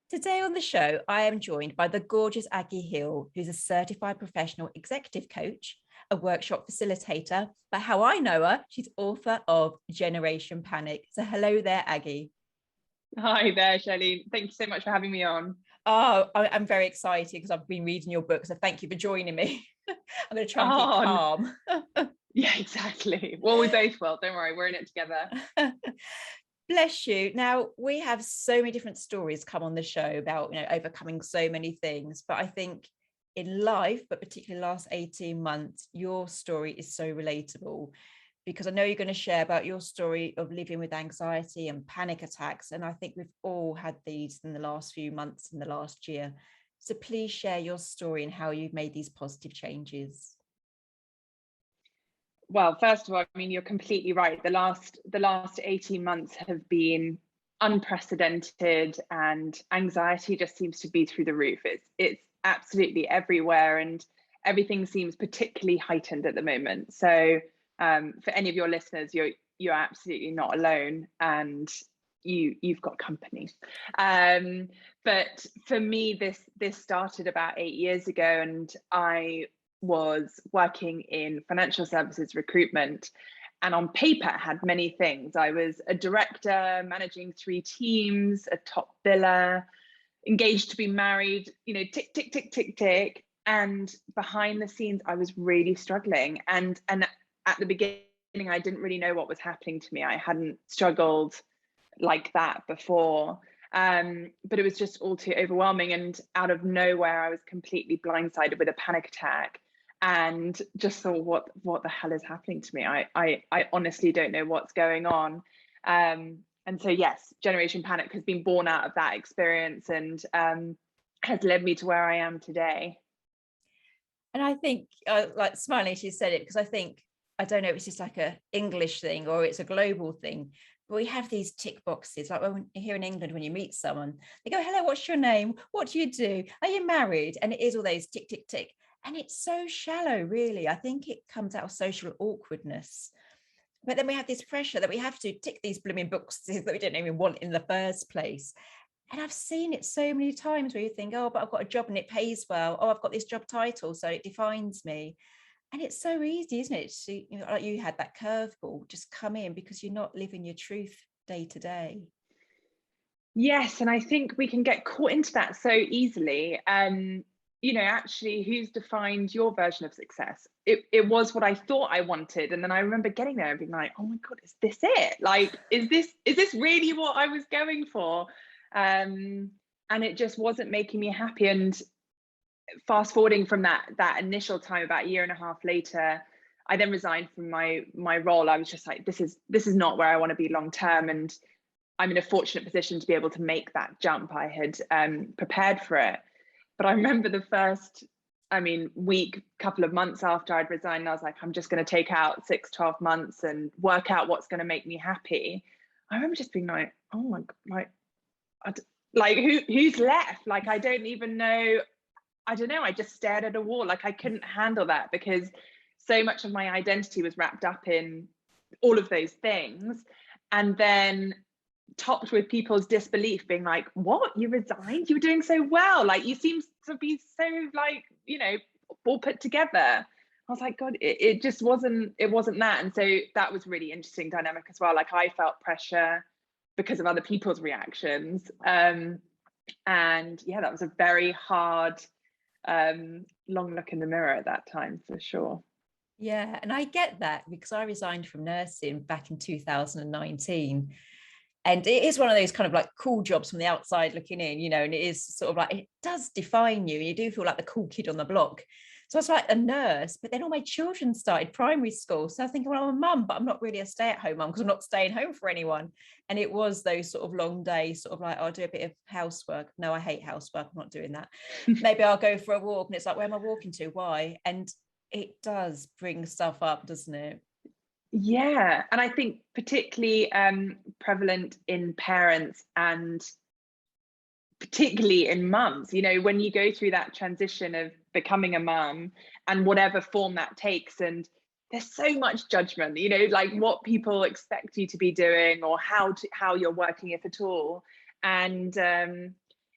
Today on the show, I am joined by the gorgeous Agi Heale, who's a certified professional executive coach, a workshop facilitator, but how I know her, she's author of Generation Panic. So hello there, Agi. Hi there, Shelley. Thank you so much for having me on. Oh, I'm very excited because I've been reading your book, so thank you for joining me. I'm going to try and keep calm. Yeah, exactly. Well, we both will. Don't worry, we're in it together. Bless you. Now, we have so many different stories come on the show about, overcoming so many things. But I think in life, but particularly the last 18 months, your story is so relatable because I know you're going to share about your story of living with anxiety and panic attacks. And I think we've all had these in the last few months, in the last year. So please share your story and how you've made these positive changes. Well, first of all, I mean, you're completely right. The last 18 months have been unprecedented, and anxiety just seems to be through the roof. It's absolutely everywhere, and everything seems particularly heightened at the moment. So for any of your listeners, you're absolutely not alone, and you've got company. But for me, this started about 8 years ago, and I was working in financial services recruitment, and on paper had many things. I was a director managing 3 teams, a top biller, engaged to be married, tick tick tick tick tick. And behind the scenes I was really struggling, and at the beginning I didn't really know what was happening to me. I hadn't struggled like that before, but it was just all too overwhelming, and out of nowhere I was completely blindsided with a panic attack and just thought, what the hell is happening to me? I honestly don't know what's going on. And so yes, Generation Panic has been born out of that experience, and has led me to where I am today. And I think, like smiling as you said it, because I don't know if it's just like a English thing or it's a global thing, but we have these tick boxes. Like when here in England, when you meet someone, they go, hello, what's your name? What do you do? Are you married? And it is all those tick, tick, tick. And it's so shallow, really. I think it comes out of social awkwardness. But then we have this pressure that we have to tick these blooming boxes that we didn't even want in the first place. And I've seen it so many times where you think, oh, but I've got a job and it pays well. Oh, I've got this job title, so it defines me. And it's so easy, isn't it? To, like you had that curveball just come in because you're not living your truth day to day. Yes, and I think we can get caught into that so easily. Actually, who's defined your version of success? It was what I thought I wanted, and then I remember getting there and being like, oh my God, is this it? Like, is this really what I was going for? And it just wasn't making me happy. And fast forwarding from that initial time, about a year and a half later, I then resigned from my role. I was just like, this is not where I want to be long term, and I'm in a fortunate position to be able to make that jump. I had prepared for it. But I remember the first, week, couple of months after I'd resigned, I was like, I'm just going to take out 6-12 months and work out what's going to make me happy. I remember just being like, oh my God, who's left? Like, I don't even know. I don't know. I just stared at a wall. Like, I couldn't handle that because so much of my identity was wrapped up in all of those things. And then topped with people's disbelief, being like, what, you resigned? You were doing so well. Like, you seem to be so, like, all put together. I was like, God, it just wasn't that. And so that was really interesting dynamic as well. Like, I felt pressure because of other people's reactions. And yeah, that was a very hard, long look in the mirror at that time, for sure. Yeah, and I get that because I resigned from nursing back in 2019. And it is one of those kind of like cool jobs from the outside looking in, and it is sort of like, it does define you. You do feel like the cool kid on the block. So I was like a nurse, but then all my children started primary school. So I was thinking, well, I'm a mum, but I'm not really a stay-at-home mum because I'm not staying home for anyone. And it was those sort of long days, sort of like, I'll do a bit of housework. No, I hate housework. I'm not doing that. Maybe I'll go for a walk. And it's like, where am I walking to? Why? And it does bring stuff up, doesn't it? Yeah, and I think particularly prevalent in parents, and particularly in mums, when you go through that transition of becoming a mum and whatever form that takes, and there's so much judgment, like what people expect you to be doing or how you're working, if at all. And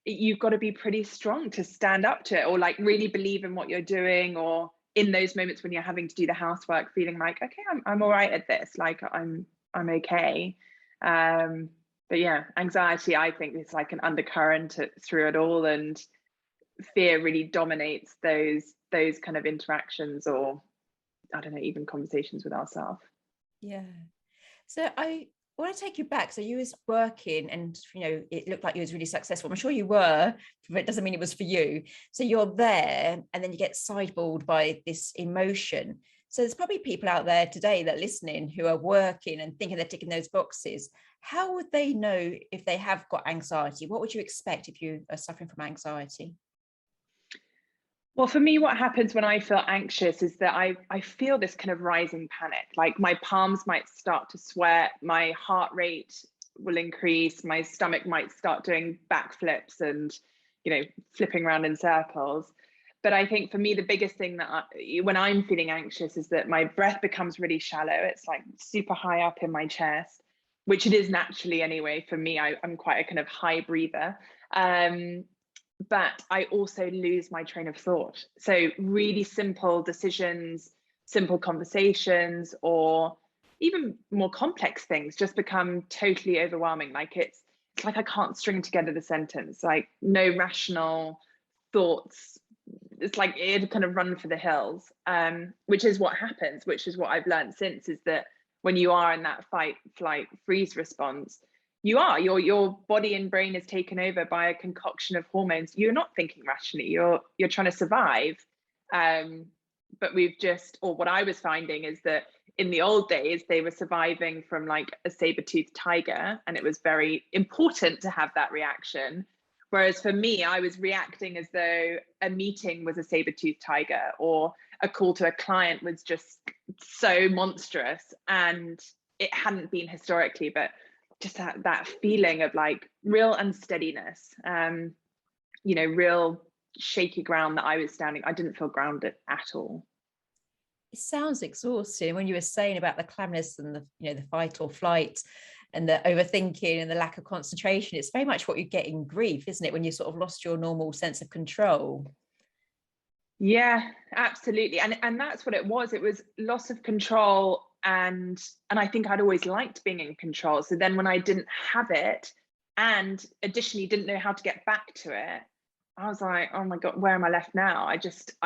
you've got to be pretty strong to stand up to it, or like really believe in what you're doing, or in those moments when you're having to do the housework, feeling like, okay, I'm all right at this, like I'm okay. But yeah, anxiety, I think, is like an undercurrent through it all, and fear really dominates those kind of interactions, or I don't know, even conversations with ourselves. Yeah. So I want to take you back. So you was working, and it looked like you was really successful. I'm sure you were, but it doesn't mean it was for you. So you're there, and then you get sideballed by this emotion. So there's probably people out there today that are listening who are working and thinking they're ticking those boxes. How would they know if they have got anxiety? What would you expect if you are suffering from anxiety? Well, for me, what happens when I feel anxious is that I feel this kind of rising panic. Like my palms might start to sweat, my heart rate will increase, my stomach might start doing backflips and, flipping around in circles. But I think for me, the biggest thing that when I'm feeling anxious is that my breath becomes really shallow. It's like super high up in my chest, which it is naturally anyway. For me, I'm quite a kind of high breather. But I also lose my train of thought. So really simple decisions, simple conversations, or even more complex things just become totally overwhelming. Like it's like I can't string together the sentence, like no rational thoughts. It's like it kind of run for the hills, which is what happens, which is what I've learned since, is that when you are in that fight, flight, freeze response, your body and brain is taken over by a concoction of hormones. You're not thinking rationally, you're trying to survive. But what I was finding is that in the old days, they were surviving from like a saber-toothed tiger, and it was very important to have that reaction. Whereas for me, I was reacting as though a meeting was a saber-toothed tiger, or a call to a client was just so monstrous, and it hadn't been historically, but just that feeling of like real unsteadiness, real shaky ground that I was standing. I didn't feel grounded at all. It sounds exhausting when you were saying about the clamminess and the fight or flight and the overthinking and the lack of concentration. It's very much what you get in grief, isn't it? When you sort of lost your normal sense of control. Yeah, absolutely. And that's what it was. It was loss of control. And I think I'd always liked being in control. So then when I didn't have it, and additionally didn't know how to get back to it, I was like, oh my God, where am I left now? I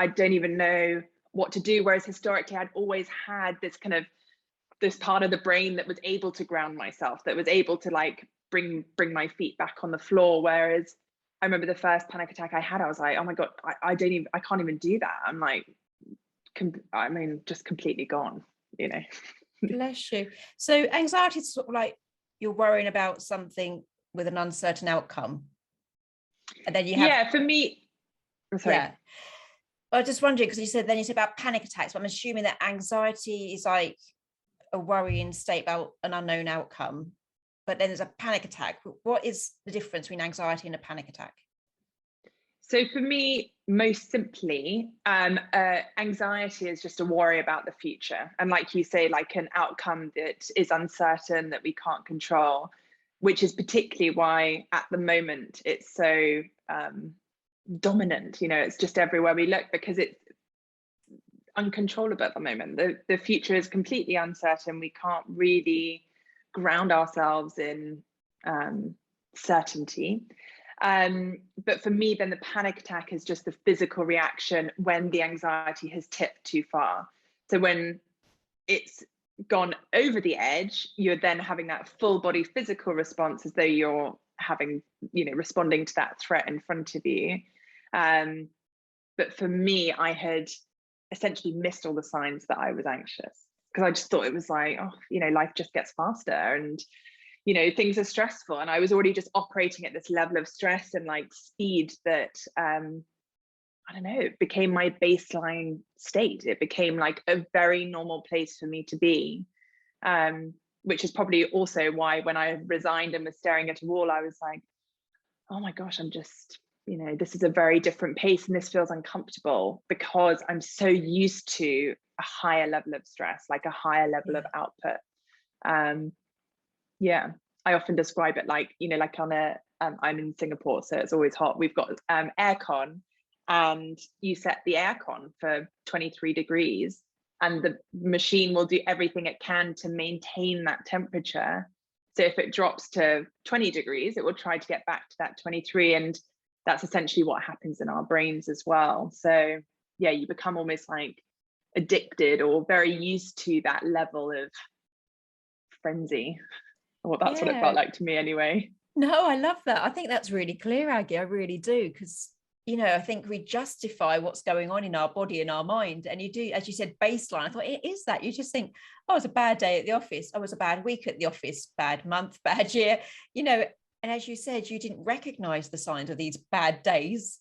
don't even know what to do. Whereas historically, I'd always had this part of the brain that was able to ground myself, that was able to like bring my feet back on the floor. Whereas I remember the first panic attack I had, I was like, oh my God, I can't even do that. I'm like, just completely gone. Bless you. So anxiety is sort of like you're worrying about something with an uncertain outcome, and then you have for me. I'm sorry. Yeah, I was just wondering, because you said about panic attacks, but I'm assuming that anxiety is like a worrying state about an unknown outcome, but then there's a panic attack. What is the difference between anxiety and a panic attack? So for me, most simply, anxiety is just a worry about the future. And like you say, like an outcome that is uncertain, that we can't control, which is particularly why at the moment it's so dominant. It's just everywhere we look, because it's uncontrollable at the moment. The future is completely uncertain. We can't really ground ourselves in certainty. But for me, then the panic attack is just the physical reaction when the anxiety has tipped too far. So when it's gone over the edge, you're then having that full body physical response, as though you're having, responding to that threat in front of you. But for me, I had essentially missed all the signs that I was anxious, because I just thought it was like, life just gets faster, and things are stressful, and I was already just operating at this level of stress and like speed that I don't know, it became my baseline state. It became like a very normal place for me to be, which is probably also why when I resigned and was staring at a wall, I was like, oh my gosh, I'm just, this is a very different pace, and this feels uncomfortable, because I'm so used to a higher level of stress, like a higher level of output. I often describe it like, like on a I'm in Singapore, so it's always hot. We've got aircon, and you set the aircon for 23 degrees, and the machine will do everything it can to maintain that temperature. So if it drops to 20 degrees, it will try to get back to that 23. And that's essentially what happens in our brains as well. So yeah, you become almost like addicted or very used to that level of frenzy. Well, that's what it felt like to me anyway. No, I love that. I think that's really clear, Agi. I really do. Because, I think we justify what's going on in our body and our mind. And you do, as you said, baseline. I thought it is that. You just think, oh, it was a bad day at the office. Oh, it was a bad week at the office, bad month, bad year. And as you said, you didn't recognize the signs of these bad days,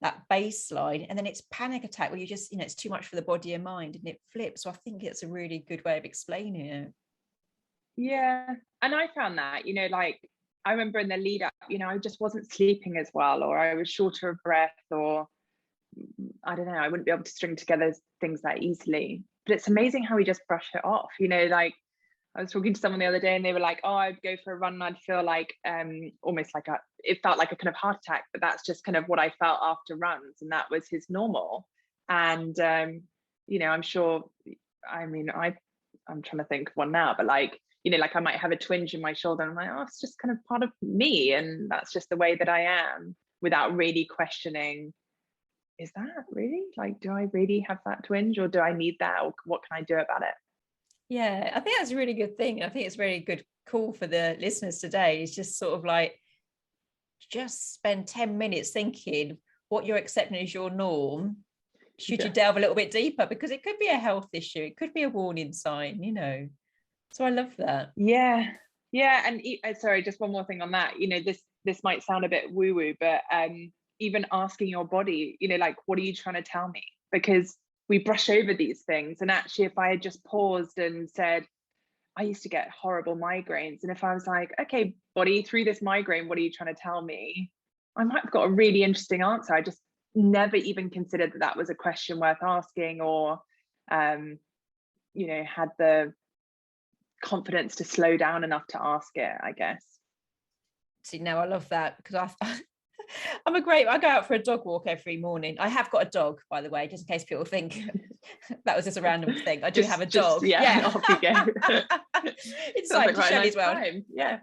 that baseline. And then it's panic attack where you just, it's too much for the body and mind and it flips. So I think it's a really good way of explaining it. Yeah. And I found that, like, I remember in the lead up, I just wasn't sleeping as well, or I was shorter of breath, or I don't know, I wouldn't be able to string together things that easily. But it's amazing how we just brush it off. Like I was talking to someone the other day and they were like, oh, I'd go for a run and I'd feel like almost like it felt like a kind of heart attack, but that's just kind of what I felt after runs. And that was his normal. And, I'm sure, I'm trying to think of one now, but like I might have a twinge in my shoulder and I'm like, oh, it's just kind of part of me. And that's just the way that I am, without really questioning, is that really, like, do I really have that twinge, or do I need that, or what can I do about it? Yeah, I think that's a really good thing. I think it's a really good call for the listeners today. It's just sort of like, just spend 10 minutes thinking what you're accepting as your norm. Should you delve a little bit deeper? Because it could be a health issue. It could be a warning sign, So I love that. Yeah. And sorry, just one more thing on that. This might sound a bit woo-woo, but even asking your body, like, what are you trying to tell me? Because we brush over these things. And actually, if I had just paused and said, I used to get horrible migraines. And if I was like, okay, body, through this migraine, what are you trying to tell me? I might have got a really interesting answer. I just never even considered that was a question worth asking, or, had the confidence to slow down enough to ask it, I guess. See, now I love that, because I go out for a dog walk every morning. I have got a dog, by the way, just in case people think that was just a random thing. I do have a dog. Yeah. Off you go. It's like Shelley's world. Yeah.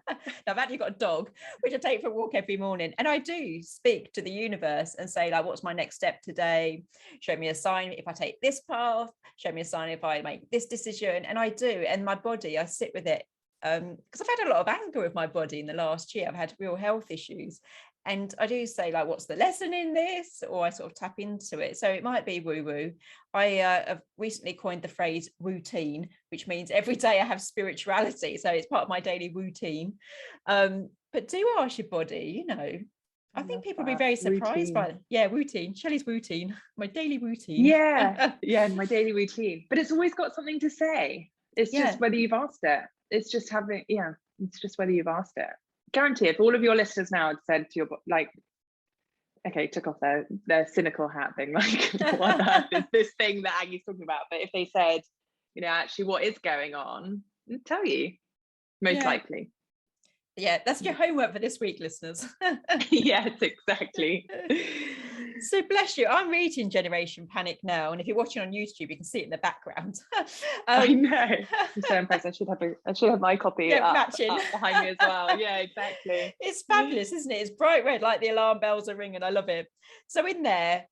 I've actually got a dog, which I take for a walk every morning. And I do speak to the universe and say, like, what's my next step today? Show me a sign if I take this path. Show me a sign if I make this decision. And I do. And my body, I sit with it. Because I've had a lot of anger with my body in the last year. I've had real health issues. And I do say, like, what's the lesson in this? Or I sort of tap into it. So it might be woo-woo. I have recently coined the phrase routine, which means every day I have spirituality. So it's part of my daily routine. But do ask your body, I think people will be very surprised by it. Yeah, routine. Shelley's routine, my daily routine. Yeah, my daily routine. But it's always got something to say. It's just whether you've asked it. It's just whether you've asked it. Guarantee if all of your listeners now had said to your, like, okay, took off their cynical hat thing, like, what the heck is this thing that Agi's talking about? But if they said, actually what is going on, I'll tell you, most likely. Yeah, that's your homework for this week, listeners. Yes, exactly. So bless you. I'm reading Generation Panic now, and if you're watching on YouTube, you can see it in the background. I know. I'm so impressed. I should have my copy up behind me as well. Yeah, exactly. It's fabulous, isn't it? It's bright red, like the alarm bells are ringing. I love it. So in there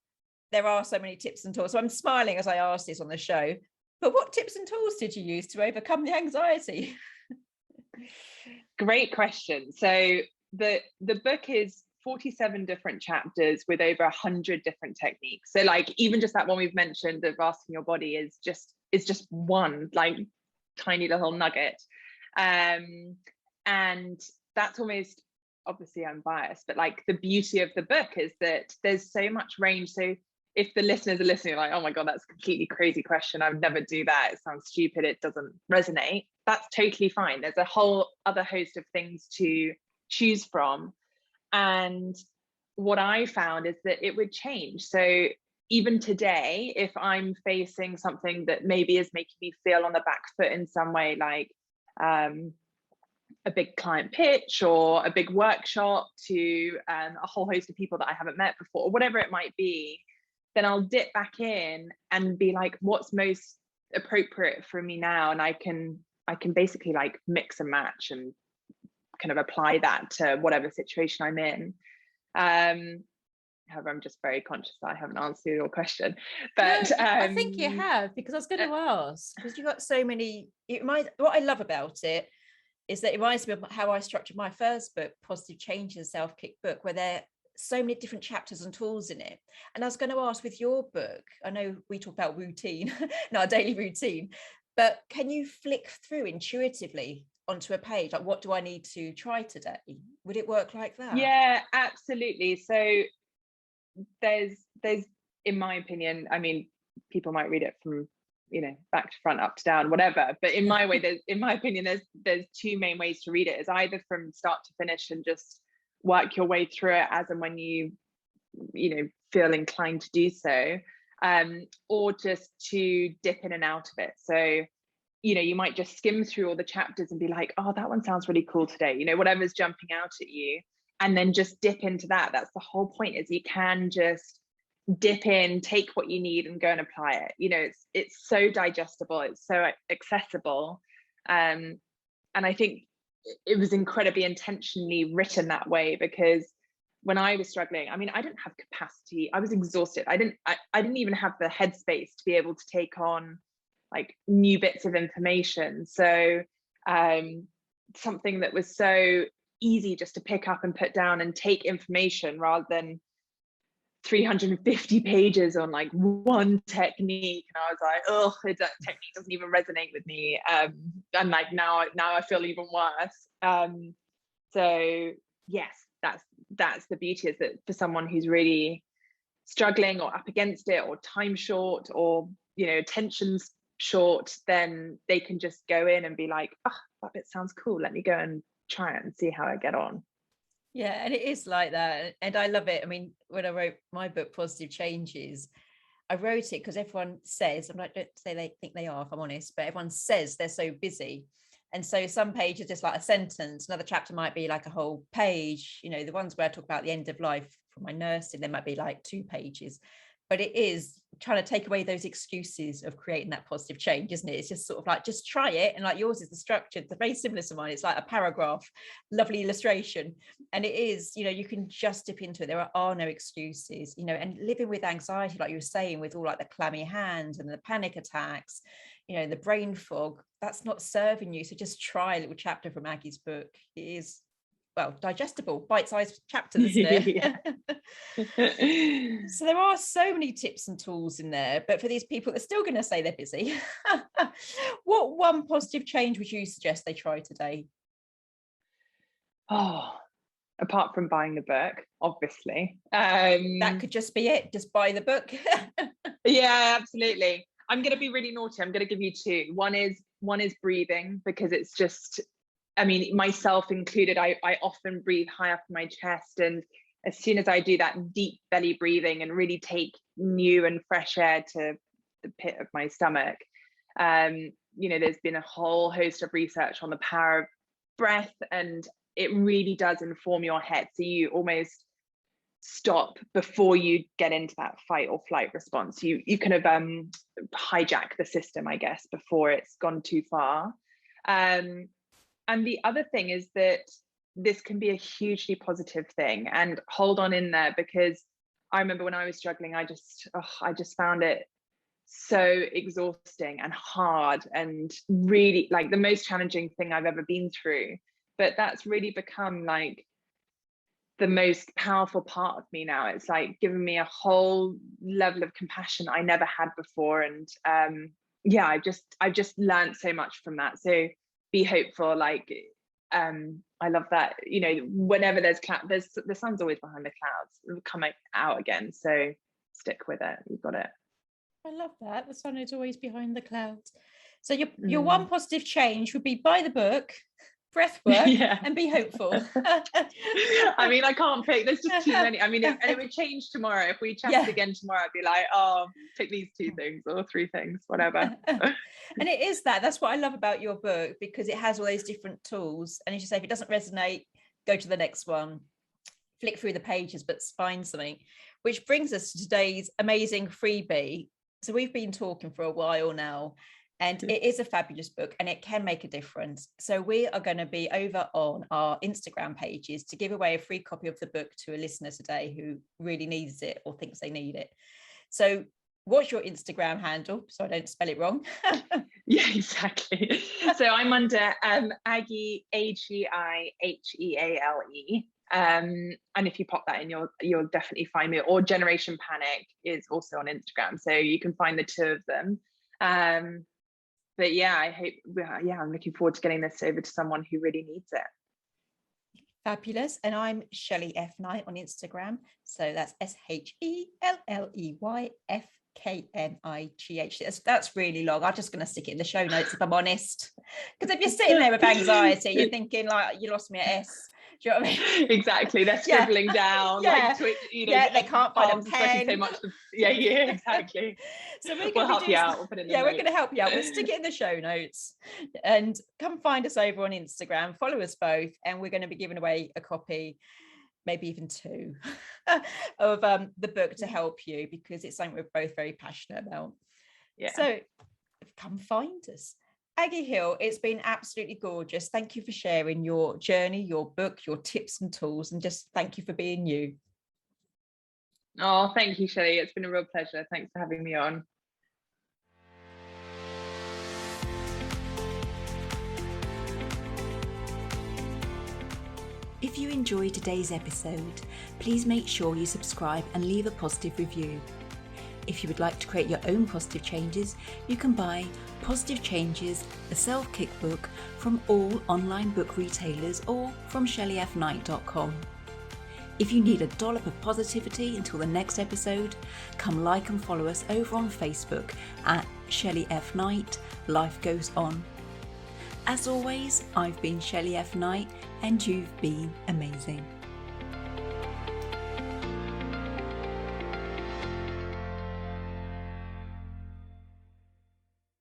are so many tips and tools. So I'm smiling as I ask this on the show. But what tips and tools did you use to overcome the anxiety? Great question. So the book is 47 different chapters with over 100 different techniques. So like even just that one we've mentioned of asking your body is just one like tiny little nugget. And that's almost, obviously I'm biased, but like the beauty of the book is that there's so much range. So if the listeners are listening like, oh my God, that's a completely crazy question, I would never do that, it sounds stupid, it doesn't resonate, that's totally fine. There's a whole other host of things to choose from. And what I found is that it would change. So even today, if I'm facing something that maybe is making me feel on the back foot in some way, like a big client pitch or a big workshop to a whole host of people that I haven't met before, or whatever it might be, then I'll dip back in and be like, what's most appropriate for me now? And I can basically like mix and match and kind of apply that to whatever situation I'm in. However, I'm just very conscious that I haven't answered your question, but no, I think you have, because I was going to ask, because you've got so many. What I love about it is that it reminds me of how I structured my first book, Positive Change and Self-Kick book, where there are so many different chapters and tools in it. And I was going to ask, with your book, I know we talk about routine, our daily routine, but can you flick through intuitively onto a page, like, what do I need to try today? Would it work like that? Yeah, absolutely. So there's in my opinion, I mean, people might read it from, you know, back to front, up to down, whatever, but in my way, in my opinion, there's two main ways to read it. Is either from start to finish and just work your way through it as and when you know, feel inclined to do so, or just to dip in and out of it. So, you know, you might just skim through all the chapters and be like, oh, that one sounds really cool today, you know, whatever's jumping out at you, and then just dip into that. That's the whole point, is you can just dip in, take what you need and go and apply it. You know, it's so digestible, it's so accessible, and I think it was incredibly intentionally written that way, because when I was struggling, I mean, I didn't have capacity, I was exhausted, I didn't even have the headspace to be able to take on like new bits of information. So something that was so easy just to pick up and put down and take information, rather than 350 pages on like one technique, and I was like, oh, that technique doesn't even resonate with me, and like now I feel even worse. So yes, that's the beauty, is that for someone who's really struggling or up against it, or time short, or, you know, attention's short, then they can just go in and be like, oh, that bit sounds cool, let me go and try it and see how I get on. Yeah, and it is like that, and I love it. I mean, when I wrote my book, Positive Changes, I wrote it because everyone says, I'm like, don't say they think they are, if I'm honest, but everyone says they're so busy. And so some pages just like a sentence, another chapter might be like a whole page. You know, the ones where I talk about the end of life from my nursing, there might be like 2 pages. But it is trying to take away those excuses of creating that positive change, isn't it? It's just sort of like, just try it. And like yours is the structure, the very similar to mine. It's like a paragraph, lovely illustration. And it is, you know, you can just dip into it. There are no excuses, you know, and living with anxiety, like you were saying, with all like the clammy hands and the panic attacks, you know, the brain fog, that's not serving you. So just try a little chapter from Agi's book. It is, well, digestible, bite-sized chapters, isn't it? So there are so many tips and tools in there, but for these people, they're still going to say they're busy. What one positive change would you suggest they try today? Oh, apart from buying the book, obviously. That could just be it. Just buy the book. Yeah, absolutely. I'm going to be really naughty. I'm going to give you 2. One is breathing, because it's just, I mean, myself included, I often breathe high up in my chest, and as soon as I do that deep belly breathing and really take new and fresh air to the pit of my stomach, you know, there's been a whole host of research on the power of breath, and it really does inform your head. So you almost stop before you get into that fight or flight response. You kind of hijack the system, I guess, before it's gone too far. And the other thing is that this can be a hugely positive thing, and hold on in there, because I remember when I was struggling, I just found it so exhausting and hard, and really like the most challenging thing I've ever been through. But that's really become like the most powerful part of me now. It's like given me a whole level of compassion I never had before, and yeah, I've just learned so much from that. So be hopeful. Like I love that, you know, whenever there's the sun's always behind the clouds. It'll come out again, so stick with it. You've got it. I love that. The sun is always behind the clouds. So your one positive change would be buy the book, breath work, Yeah. and be hopeful. I mean, I can't pick. There's just too many. I mean, and it would change tomorrow. If we chatted again tomorrow, I'd be like, oh, pick these 2 things or 3 things, whatever. And it is that's what I love about your book, because it has all those different tools. And as you say, if it doesn't resonate, go to the next one, flick through the pages, but find something. Which brings us to today's amazing freebie. So we've been talking for a while now, and it is a fabulous book and it can make a difference. So we are going to be over on our Instagram pages to give away a free copy of the book to a listener today who really needs it or thinks they need it. So what's your Instagram handle, so I don't spell it wrong? Yeah, exactly. So I'm under Agi, AGIHEALE. And if you pop that in, you'll definitely find me. Or Generation Panic is also on Instagram, so you can find the 2 of them. But yeah, I'm looking forward to getting this over to someone who really needs it. Fabulous. And I'm Shelley F Knight on Instagram. So that's SHELLEYFKNIGH. That's really long. I'm just going to stick it in the show notes if I'm honest. Because if you're sitting there with anxiety, you're thinking like, you lost me at S. Do you know what I mean? Exactly. They're scribbling down. Like, they can't find a pen. So much exactly. So we'll help you out. We'll put it in the notes. We're going to help you out. We'll stick it in the show notes, and come find us over on Instagram. Follow us both, and we're going to be giving away a copy, maybe even 2, of the book to help you, because it's something we're both very passionate about. Yeah. So come find us. Agi Heale, it's been absolutely gorgeous. Thank you for sharing your journey, your book, your tips and tools, and just thank you for being you. Oh, thank you, Shelley. It's been a real pleasure. Thanks for having me on. If you enjoyed today's episode, please make sure you subscribe and leave a positive review. If you would like to create your own positive changes, you can buy Positive Changes, a self-kick book from all online book retailers or from ShelleyFKnight.com. If you need a dollop of positivity until the next episode, come like and follow us over on Facebook at Shelley F Knight, Life Goes On. As always, I've been Shelley F Knight and you've been amazing.